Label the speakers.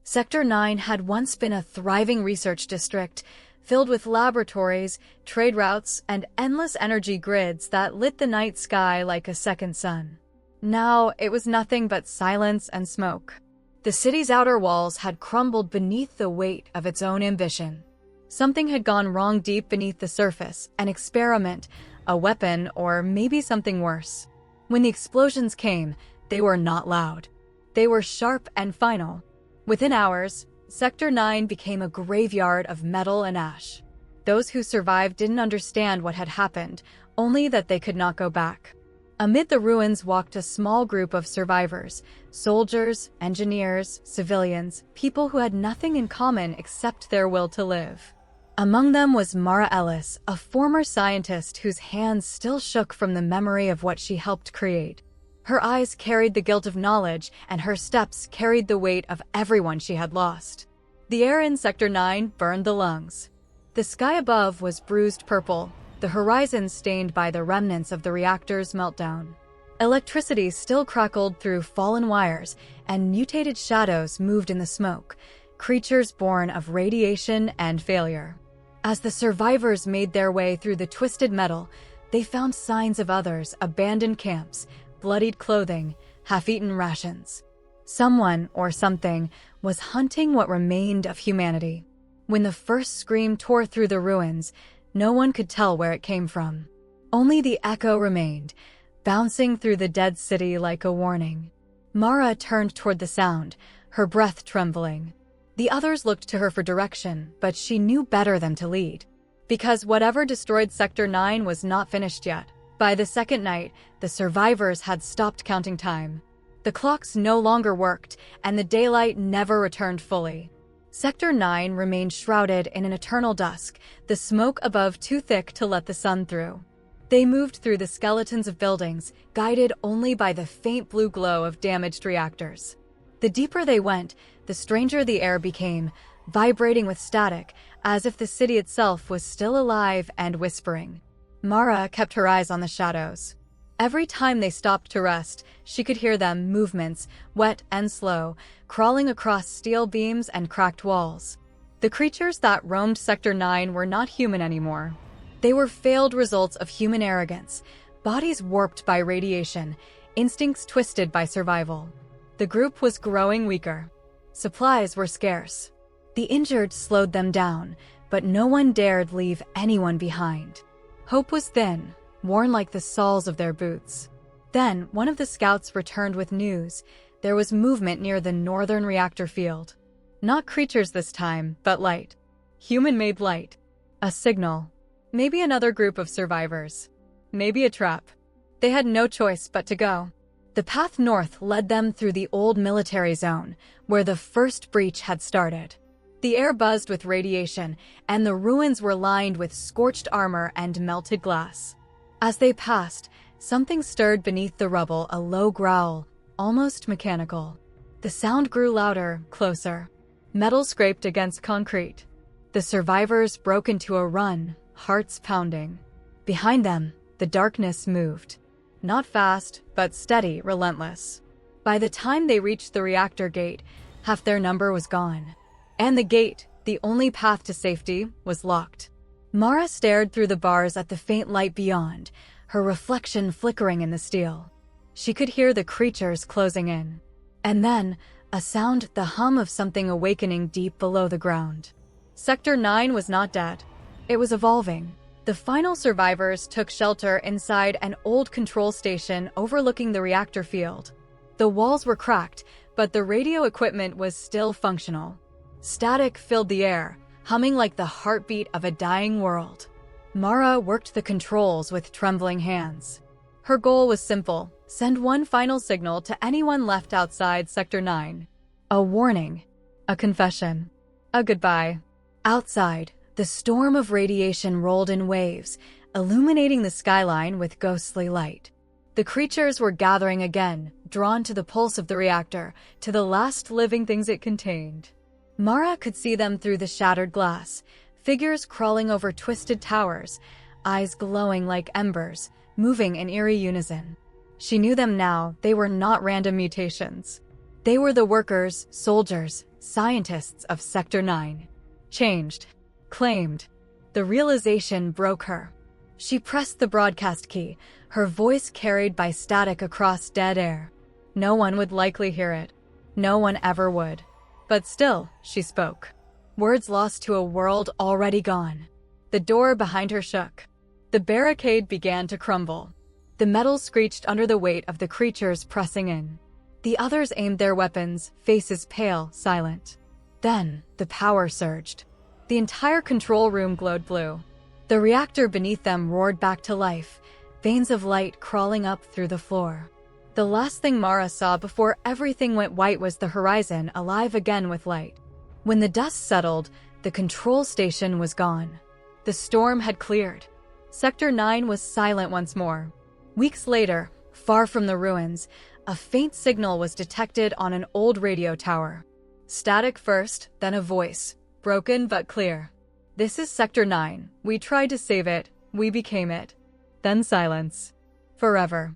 Speaker 1: Sector 9 had once been a thriving research district, filled with laboratories, trade routes, and endless energy grids that lit the night sky like a second sun. Now, it was nothing but silence and smoke. The city's outer walls had crumbled beneath the weight of its own ambition. Something had gone wrong deep beneath the surface, an experiment, a weapon, or maybe something worse. When the explosions came, they were not loud. They were sharp and final. Within hours, Sector 9 became a graveyard of metal and ash. Those who survived didn't understand what had happened, only that they could not go back. Amid the ruins walked a small group of survivors, soldiers, engineers, civilians, people who had nothing in common except their will to live. Among them was Mara Ellis, a former scientist whose hands still shook from the memory of what she helped create. Her eyes carried the guilt of knowledge, and her steps carried the weight of everyone she had lost. The air in Sector 9 burned the lungs. The sky above was bruised purple, the horizon stained by the remnants of the reactor's meltdown. Electricity still crackled through fallen wires, and mutated shadows moved in the smoke, creatures born of radiation and failure. As the survivors made their way through the twisted metal, they found signs of others, abandoned camps, bloodied clothing, half-eaten rations. Someone, or something, was hunting what remained of humanity. When the first scream tore through the ruins, no one could tell where it came from. Only the echo remained, bouncing through the dead city like a warning. Mara turned toward the sound, her breath trembling. The others looked to her for direction, but she knew better than to lead. Because whatever destroyed Sector 9 was not finished yet. By the second night, the survivors had stopped counting time. The clocks no longer worked, and the daylight never returned fully. Sector 9 remained shrouded in an eternal dusk, the smoke above too thick to let the sun through. They moved through the skeletons of buildings, guided only by the faint blue glow of damaged reactors. The deeper they went, the stranger the air became, vibrating with static, as if the city itself was still alive and whispering. Mara kept her eyes on the shadows. Every time they stopped to rest, she could hear them, movements, wet and slow, crawling across steel beams and cracked walls. The creatures that roamed Sector 9 were not human anymore. They were failed results of human arrogance, bodies warped by radiation, instincts twisted by survival. The group was growing weaker. Supplies were scarce. The injured slowed them down, but no one dared leave anyone behind. Hope was thin, worn like the soles of their boots. Then, one of the scouts returned with news. There was movement near the northern reactor field. Not creatures this time, but light. Human-made light. A signal. Maybe another group of survivors. Maybe a trap. They had no choice but to go. The path north led them through the old military zone, where the first breach had started. The air buzzed with radiation, and the ruins were lined with scorched armor and melted glass. As they passed, something stirred beneath the rubble, a low growl, almost mechanical. The sound grew louder, closer. Metal scraped against concrete. The survivors broke into a run, hearts pounding. Behind them, the darkness moved. Not fast, but steady, relentless. By the time they reached the reactor gate, half their number was gone. And the gate, the only path to safety, was locked. Mara stared through the bars at the faint light beyond, her reflection flickering in the steel. She could hear the creatures closing in. And then, a sound, the hum of something awakening deep below the ground. Sector 9 was not dead. It was evolving. The final survivors took shelter inside an old control station overlooking the reactor field. The walls were cracked, but the radio equipment was still functional. Static filled the air, humming like the heartbeat of a dying world. Mara worked the controls with trembling hands. Her goal was simple: send one final signal to anyone left outside Sector 9. A warning, a confession, a goodbye. Outside, the storm of radiation rolled in waves, illuminating the skyline with ghostly light. The creatures were gathering again, drawn to the pulse of the reactor, to the last living things it contained. Mara could see them through the shattered glass, figures crawling over twisted towers, eyes glowing like embers, moving in eerie unison. She knew them now, they were not random mutations. They were the workers, soldiers, scientists of Sector 9. Changed. Claimed. The realization broke her. She pressed the broadcast key, her voice carried by static across dead air. No one would likely hear it. No one ever would. But still, she spoke. Words lost to a world already gone. The door behind her shook. The barricade began to crumble. The metal screeched under the weight of the creatures pressing in. The others aimed their weapons, faces pale, silent. Then, the power surged. The entire control room glowed blue. The reactor beneath them roared back to life, veins of light crawling up through the floor. The last thing Mara saw before everything went white was the horizon alive again with light. When the dust settled, the control station was gone. The storm had cleared. Sector 9 was silent once more. Weeks later, far from the ruins, a faint signal was detected on an old radio tower. Static first, then a voice, broken but clear. "This is Sector 9. We tried to save it. We became it." Then silence. Forever.